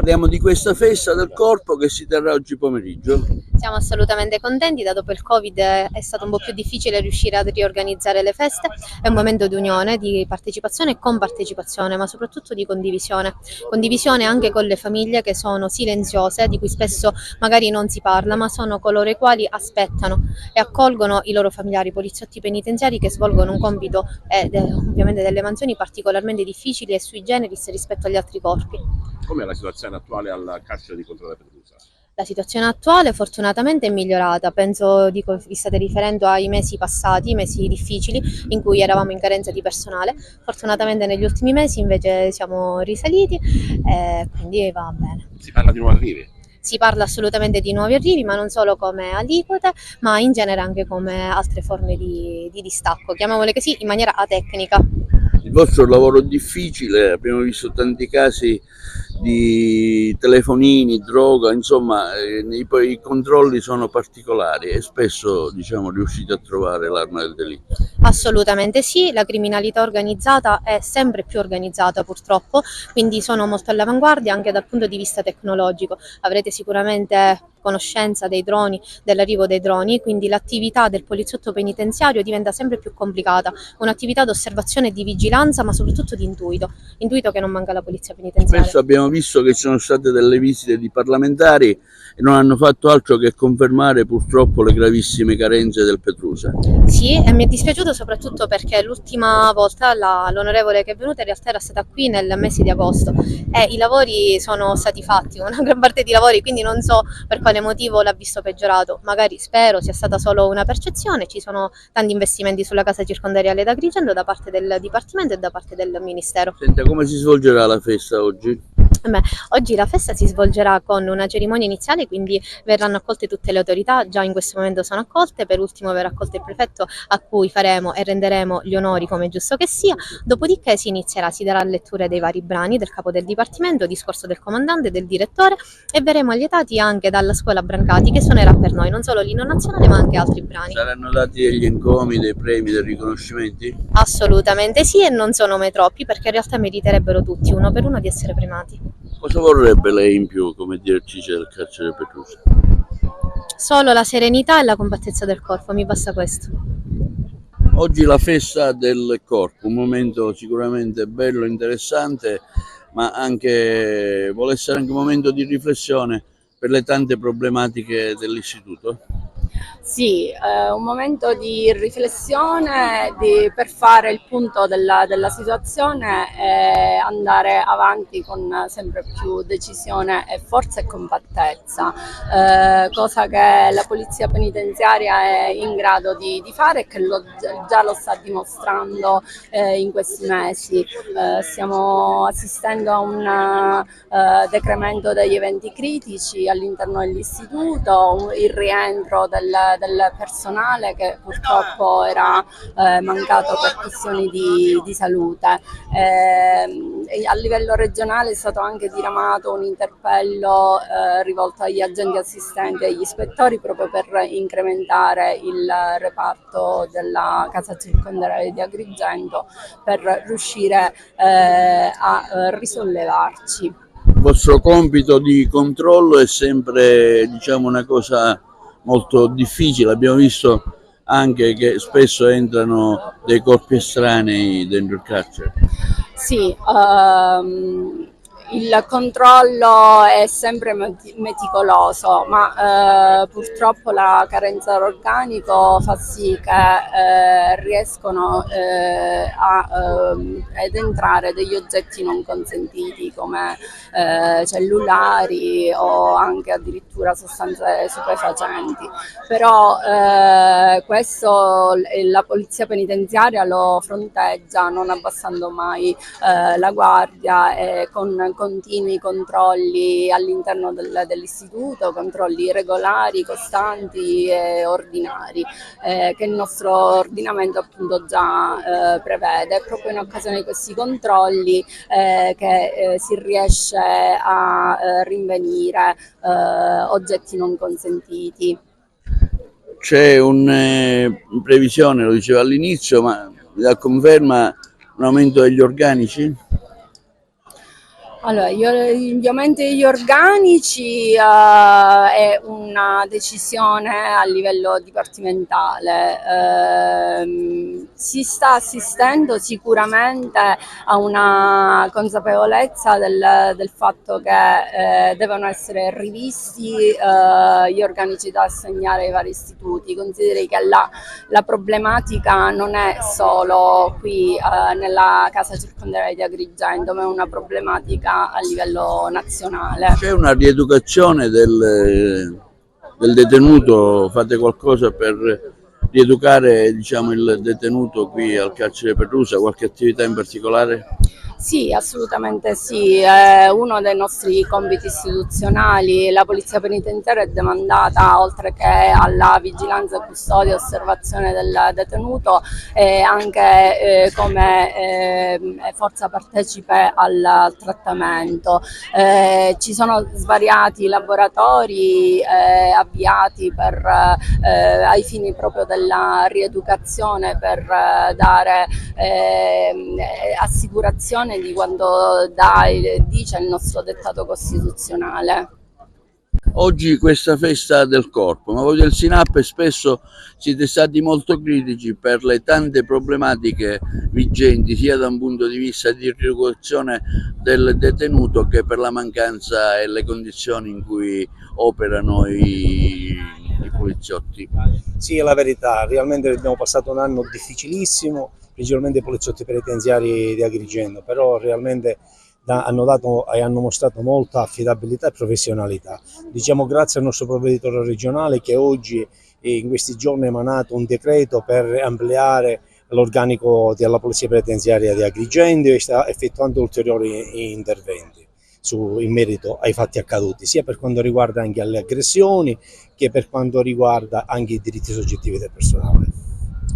Parliamo di questa festa del corpo che si terrà oggi pomeriggio. Siamo assolutamente contenti, da dopo il Covid è stato un po' più difficile riuscire a riorganizzare le feste, è un momento di unione, di partecipazione e compartecipazione, ma soprattutto di condivisione. Condivisione anche con le famiglie che sono silenziose, di cui spesso magari non si parla, ma sono coloro i quali aspettano e accolgono i loro familiari, poliziotti penitenziari che svolgono un compito ovviamente delle mansioni particolarmente difficili e sui generis rispetto agli altri corpi. Com'è la situazione attuale al carcere di Contrada Petrusa? La situazione attuale fortunatamente è migliorata, penso vi state riferendo ai mesi passati, mesi difficili in cui eravamo in carenza di personale, fortunatamente negli ultimi mesi invece siamo risaliti e quindi va bene. Si parla di nuovi arrivi? Si parla assolutamente di nuovi arrivi, ma non solo come aliquote, ma in genere anche come altre forme di distacco, chiamiamole così, in maniera atecnica. Il vostro lavoro è difficile, abbiamo visto tanti casi di telefonini, droga, insomma i controlli sono particolari e spesso riuscite a trovare l'arma del delitto. Assolutamente sì, la criminalità organizzata è sempre più organizzata purtroppo, quindi sono molto all'avanguardia anche dal punto di vista tecnologico. Avrete sicuramente conoscenza dei droni, dell'arrivo dei droni, quindi l'attività del poliziotto penitenziario diventa sempre più complicata, un'attività di osservazione e di vigilanza, ma soprattutto di intuito che non manca alla polizia penitenziaria. Spesso abbiamo visto che ci sono state delle visite di parlamentari e non hanno fatto altro che confermare purtroppo le gravissime carenze del Petrusa. Sì, e mi è dispiaciuto soprattutto perché l'ultima volta l'onorevole che è venuta in realtà era stata qui nel mese di agosto e i lavori sono stati fatti, una gran parte di lavori, quindi non so per quale motivo l'ha visto peggiorato, magari spero sia stata solo una percezione, ci sono tanti investimenti sulla casa circondariale d'Agrigento da parte del Dipartimento e da parte del Ministero. Senta, come si svolgerà la festa oggi? Oggi la festa si svolgerà con una cerimonia iniziale, quindi verranno accolte tutte le autorità, già in questo momento sono accolte, per ultimo verrà accolto il prefetto a cui faremo e renderemo gli onori come è giusto che sia, dopodiché si darà lettura dei vari brani del capo del dipartimento, discorso del comandante e del direttore e verremo allietati anche dalla scuola Brancati che suonerà per noi non solo l'inno nazionale ma anche altri brani. Saranno dati degli encomi, dei premi, dei riconoscimenti? Assolutamente sì, e non sono mai troppi perché in realtà meriterebbero tutti uno per uno di essere premiati. Cosa vorrebbe lei in più come direttrice del carcere Petrusa? Solo la serenità e la compattezza del corpo, mi basta questo. Oggi la festa del corpo, un momento sicuramente bello, interessante, ma vuole essere anche un momento di riflessione per le tante problematiche dell'istituto? Sì, un momento di riflessione per fare il punto della situazione e andare avanti con sempre più decisione e forza e compattezza, cosa che la polizia penitenziaria è in grado di fare e che già lo sta dimostrando in questi mesi. Stiamo assistendo a un decremento degli eventi critici all'interno dell'istituto, il rientro del personale che purtroppo era mancato per questioni di salute. A livello regionale è stato anche diramato un interpello rivolto agli agenti assistenti e agli ispettori proprio per incrementare il reparto della casa circondariale di Agrigento per riuscire a risollevarci. Il vostro compito di controllo è sempre una cosa molto difficile, abbiamo visto anche che spesso entrano dei corpi estranei dentro il carcere. Sì, il controllo è sempre meticoloso, ma purtroppo la carenza d'organico fa sì che riescono ad entrare degli oggetti non consentiti come cellulari o anche addirittura sostanze stupefacenti. Però questo la polizia penitenziaria lo fronteggia non abbassando mai la guardia e con continui controlli all'interno dell'istituto, controlli regolari, costanti e ordinari che il nostro ordinamento appunto già prevede. È proprio in occasione di questi controlli che si riesce a rinvenire oggetti non consentiti. C'è una previsione, lo diceva all'inizio, ma mi dà conferma un aumento degli organici? Allora, gli aumenti degli organici è una decisione a livello dipartimentale. Si sta assistendo sicuramente a una consapevolezza del fatto che devono essere rivisti gli organici da assegnare ai vari istituti. Consideri che la problematica non è solo qui nella casa circondariale di Agrigento, ma è una problematica a livello nazionale. C'è una rieducazione del detenuto, fate qualcosa per rieducare, diciamo, il detenuto qui al carcere Perrusa, qualche attività in particolare? Sì, assolutamente sì, è uno dei nostri compiti istituzionali. La Polizia Penitenziaria è demandata, oltre che alla vigilanza, custodia e osservazione del detenuto, anche come forza partecipe al trattamento. Ci sono svariati laboratori avviati ai fini proprio della rieducazione, per dare assicurazione di quanto dice il nostro dettato costituzionale. Oggi questa festa del corpo, ma voi del SINAP spesso siete stati molto critici per le tante problematiche vigenti, sia da un punto di vista di rieducazione del detenuto che per la mancanza e le condizioni in cui operano i poliziotti. Sì, è la verità, realmente abbiamo passato un anno difficilissimo, principalmente i poliziotti penitenziari di Agrigento, però realmente hanno dato e hanno mostrato molta affidabilità e professionalità. Diciamo grazie al nostro provveditore regionale che oggi in questi giorni ha emanato un decreto per ampliare l'organico della Polizia Penitenziaria di Agrigento e sta effettuando ulteriori interventi in merito ai fatti accaduti, sia per quanto riguarda anche le aggressioni che per quanto riguarda anche i diritti soggettivi del personale.